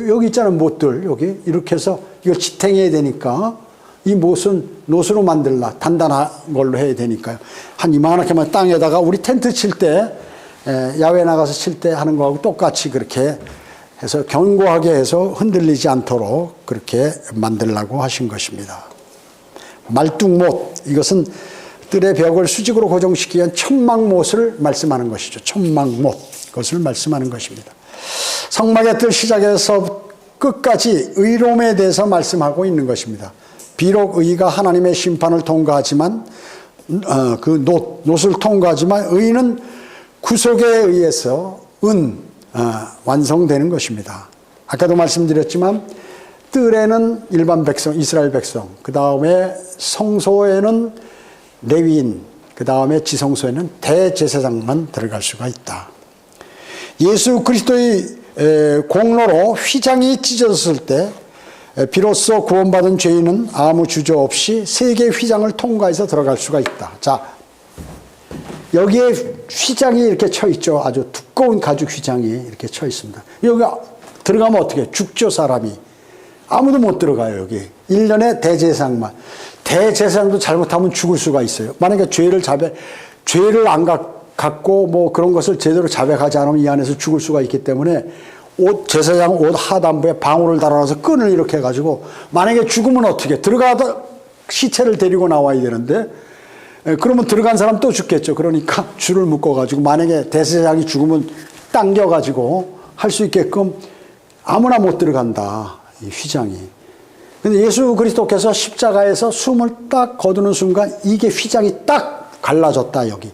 여기 있잖아요. 못들 여기 이렇게 해서 이걸 지탱해야 되니까 이 못은 놋으로 만들라. 단단한 걸로 해야 되니까요. 한 이만하게만 땅에다가 우리 텐트 칠 때 야외 나가서 칠 때 하는 거하고 똑같이 그렇게 해서 견고하게 해서 흔들리지 않도록 그렇게 만들라고 하신 것입니다. 말뚝못, 이것은 뜰의 벽을 수직으로 고정시키기 위한 천막못을 말씀하는 것이죠. 천막못, 그것을 말씀하는 것입니다. 성막의 뜰 시작에서 끝까지 의로움에 대해서 말씀하고 있는 것입니다. 비록 의가 하나님의 심판을 통과하지만 그 놋을 통과하지만 의는 구속에 의해서 완성되는 것입니다. 아까도 말씀드렸지만 뜰에는 일반 백성, 이스라엘 백성, 그 다음에 성소에는 레위인, 그 다음에 지성소에는 대제사장만 들어갈 수가 있다. 예수 그리스도의 공로로 휘장이 찢어졌을 때 비로소 구원받은 죄인은 아무 주저 없이 세계 휘장을 통과해서 들어갈 수가 있다. 자, 여기에 휘장이 이렇게 쳐 있죠. 아주 두꺼운 가죽 휘장이 이렇게 쳐 있습니다. 여기 들어가면 어떻게 죽죠, 사람이. 아무도 못 들어가요, 여기. 1년에 대제사장만. 대제사장도 잘못하면 죽을 수가 있어요. 만약에 죄를 안 갖고 뭐 그런 것을 제대로 자백하지 않으면 이 안에서 죽을 수가 있기 때문에 제사장 옷 하단부에 방울을 달아놔서 끈을 이렇게 해가지고 만약에 죽으면 어떻게 들어가다 시체를 데리고 나와야 되는데 그러면 들어간 사람 또 죽겠죠. 그러니까 줄을 묶어가지고 만약에 대제사장이 죽으면 당겨가지고 할 수 있게끔 아무나 못 들어간다. 이 휘장이. 근데 예수 그리스도께서 십자가에서 숨을 딱 거두는 순간 이게 휘장이 딱 갈라졌다 여기.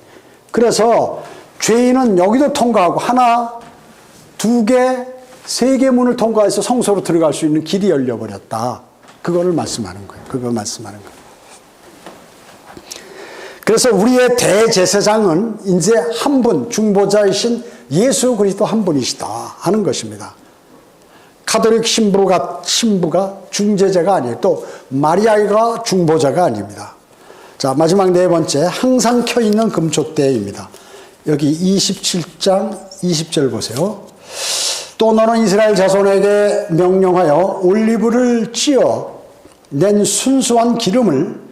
그래서 죄인은 여기도 통과하고 하나, 두 개, 세 개 문을 통과해서 성소로 들어갈 수 있는 길이 열려버렸다. 그거를 말씀하는 거예요. 그걸 말씀하는 거예요. 그래서 우리의 대제사장은 이제 한 분, 중보자이신 예수 그리스도 한 분이시다 하는 것입니다. 가톨릭 신부가 중재자가 아니에요. 또 마리아가 중보자가 아닙니다. 자, 마지막 네 번째, 항상 켜있는 금촛대입니다. 여기 27장 20절 보세요. 또 너는 이스라엘 자손에게 명령하여 올리브를 찌어 낸 순수한 기름을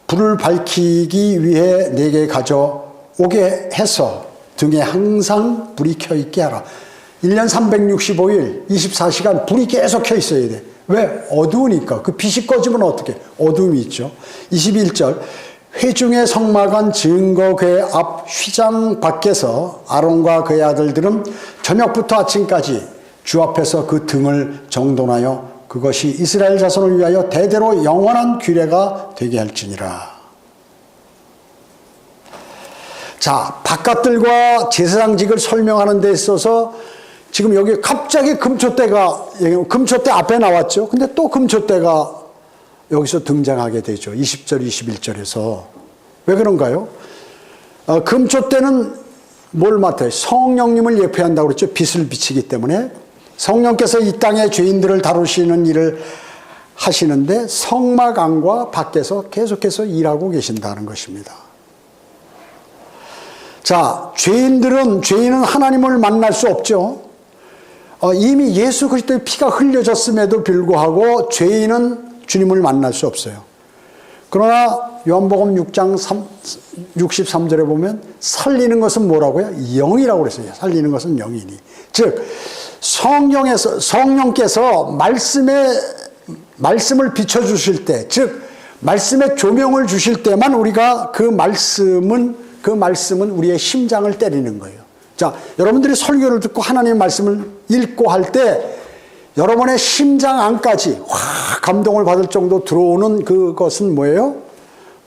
불을 밝히기 위해 내게 가져오게 해서 등에 항상 불이 켜있게 하라. 1년 365일 24시간 불이 계속 켜 있어야 돼. 왜? 어두우니까. 그 빛이 꺼지면 어떻게? 어둠이 있죠. 21절 회중의 성막한 증거궤 앞 휘장 밖에서 아론과 그의 아들들은 저녁부터 아침까지 주 앞에서 그 등을 정돈하여 그것이 이스라엘 자손을 위하여 대대로 영원한 규례가 되게 할지니라. 자, 바깥들과 제사장직을 설명하는 데 있어서 지금 여기 갑자기 금촛대 앞에 나왔죠. 근데 또 금촛대가 여기서 등장하게 되죠. 20절, 21절에서. 왜 그런가요? 금촛대는 뭘 맡아요? 성령님을 예표한다고 그랬죠. 빛을 비치기 때문에. 성령께서 이 땅의 죄인들을 다루시는 일을 하시는데 성막 안과 밖에서 계속해서 일하고 계신다는 것입니다. 자, 죄인은 하나님을 만날 수 없죠. 이미 예수 그리스도의 피가 흘려졌음에도 불구하고 죄인은 주님을 만날 수 없어요. 그러나 요한복음 6장 63절에 보면 살리는 것은 뭐라고요? 영이라고 그랬어요. 살리는 것은 영이니. 즉 성령께서 말씀을 비춰주실 때, 즉 말씀의 조명을 주실 때만 우리가 그 말씀은 우리의 심장을 때리는 거예요. 자, 여러분들이 설교를 듣고 하나님의 말씀을 읽고 할 때 여러분의 심장 안까지 확 감동을 받을 정도 들어오는 그것은 뭐예요?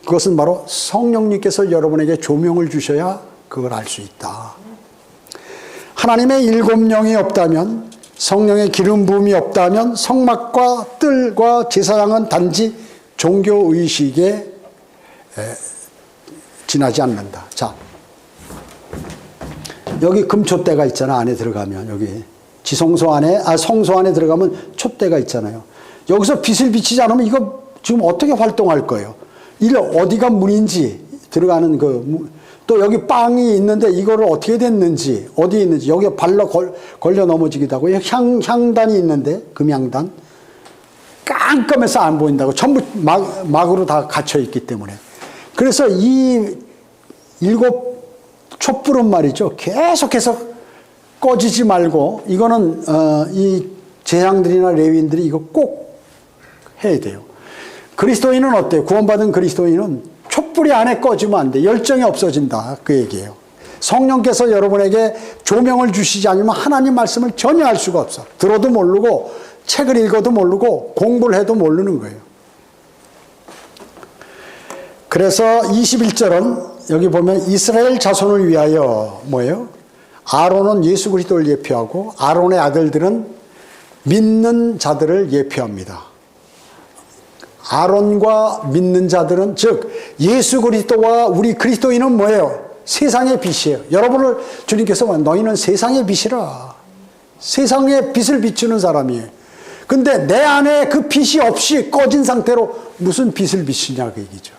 그것은 바로 성령님께서 여러분에게 조명을 주셔야 그걸 알 수 있다. 하나님의 일곱 영이 없다면, 성령의 기름 부음이 없다면 성막과 뜰과 제사장은 단지 종교의식에 지나지 않는다. 자, 여기 금촛대가 있잖아. 안에 들어가면 여기 성소 안에 들어가면 촛대가 있잖아요. 여기서 빛을 비치지 않으면 이거 지금 어떻게 활동할 거예요? 어디가 문인지 들어가는 또 여기 빵이 있는데 이거를 어떻게 됐는지, 어디에 있는지, 여기에 발로 걸려 넘어지기도 하고, 향단이 있는데, 금향단. 깜깜해서 안 보인다고. 전부 막으로 다 갇혀있기 때문에. 그래서 이 일곱 촛불은 말이죠. 계속해서 꺼지지 말고, 이거는, 이 제사장들이나 레위인들이 이거 꼭 해야 돼요. 그리스도인은 어때요? 구원받은 그리스도인은 촛불이 안에 꺼지면 안 돼. 열정이 없어진다. 그 얘기예요. 성령께서 여러분에게 조명을 주시지 않으면 하나님 말씀을 전혀 알 수가 없어. 들어도 모르고 책을 읽어도 모르고 공부를 해도 모르는 거예요. 그래서 21절은 여기 보면 이스라엘 자손을 위하여 뭐예요? 아론은 예수 그리스도를 예표하고 아론의 아들들은 믿는 자들을 예표합니다. 아론과 믿는 자들은, 즉 예수 그리스도와 우리 그리스도인은 뭐예요? 세상의 빛이에요. 여러분을 주님께서 너희는 세상의 빛이라. 세상의 빛을 비추는 사람이에요. 근데 내 안에 그 빛이 없이 꺼진 상태로 무슨 빛을 비추냐 그 얘기죠.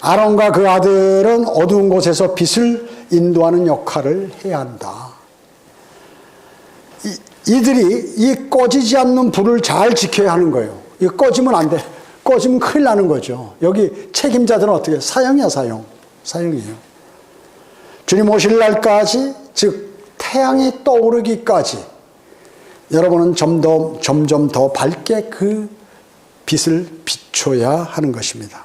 아론과 그 아들은 어두운 곳에서 빛을 인도하는 역할을 해야 한다. 이들이 이 꺼지지 않는 불을 잘 지켜야 하는 거예요. 이거 꺼지면 안 돼. 꺼지면 큰일 나는 거죠. 여기 책임자들은 어떻게? 사형이야, 사형. 사형이에요. 주님 오실 날까지, 즉 태양이 떠오르기까지 여러분은 점점 더 밝게 그 빛을 비춰야 하는 것입니다.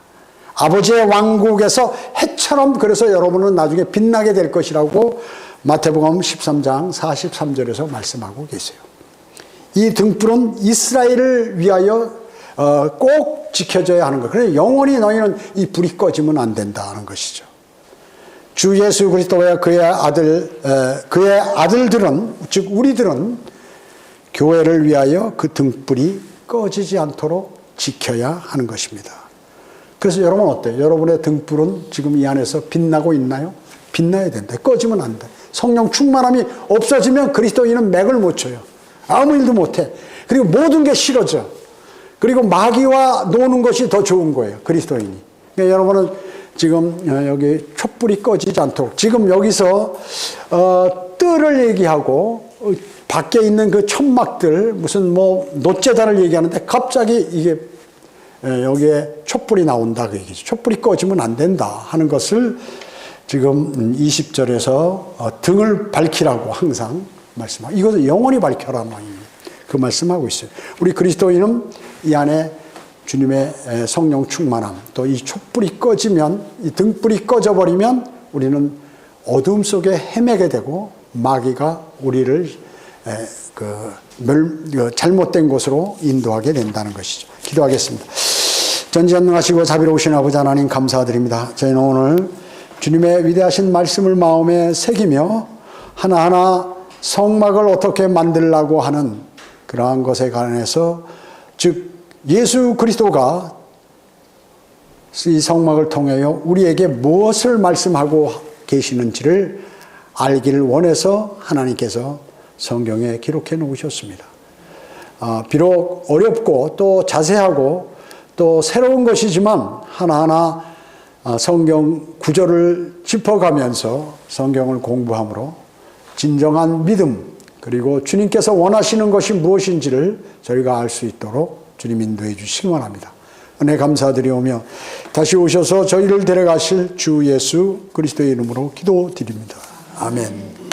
아버지의 왕국에서 해처럼 그래서 여러분은 나중에 빛나게 될 것이라고 마태복음 13장 43절에서 말씀하고 계세요. 이 등불은 이스라엘을 위하여 꼭 지켜져야 하는 것. 그래서 영원히 너희는 이 불이 꺼지면 안 된다는 것이죠. 주 예수 그리스도와 그의 아들들은, 즉 우리들은 교회를 위하여 그 등불이 꺼지지 않도록 지켜야 하는 것입니다. 그래서 여러분 어때요? 여러분의 등불은 지금 이 안에서 빛나고 있나요? 빛나야 된다. 꺼지면 안 돼. 성령 충만함이 없어지면 그리스도인은 맥을 못 쳐요. 아무 일도 못해. 그리고 모든 게 싫어져. 그리고 마귀와 노는 것이 더 좋은 거예요. 그리스도인이. 그러니까 여러분은 지금 여기 촛불이 꺼지지 않도록 지금 여기서 뜰을 얘기하고 밖에 있는 그 천막들 무슨 뭐 노재단을 얘기하는데 갑자기 이게 여기에 촛불이 나온다 그 얘기죠. 촛불이 꺼지면 안 된다 하는 것을 지금 20절에서 등을 밝히라고 항상 말씀하고 이것을 영원히 밝혀라 말입니다. 그 말씀하고 있어요. 우리 그리스도인은 이 안에 주님의 성령 충만함 또 이 촛불이 꺼지면 이 등불이 꺼져버리면 우리는 어둠 속에 헤매게 되고 마귀가 우리를 잘못된 곳으로 인도하게 된다는 것이죠. 기도하겠습니다. 전지전능하시고 자비로우신 아버지 하나님 감사드립니다. 저희는 오늘 주님의 위대하신 말씀을 마음에 새기며 하나하나 성막을 어떻게 만들라고 하는 그러한 것에 관해서 즉 예수 그리스도가 이 성막을 통하여 우리에게 무엇을 말씀하고 계시는지를 알기를 원해서 하나님께서 성경에 기록해 놓으셨습니다. 비록 어렵고 또 자세하고 또 새로운 것이지만 하나하나 성경 구절을 짚어가면서 성경을 공부함으로 진정한 믿음 그리고 주님께서 원하시는 것이 무엇인지를 저희가 알 수 있도록 주님 인도해 주시기 원합니다. 은혜 감사드리오며 다시 오셔서 저희를 데려가실 주 예수 그리스도의 이름으로 기도드립니다. 아멘.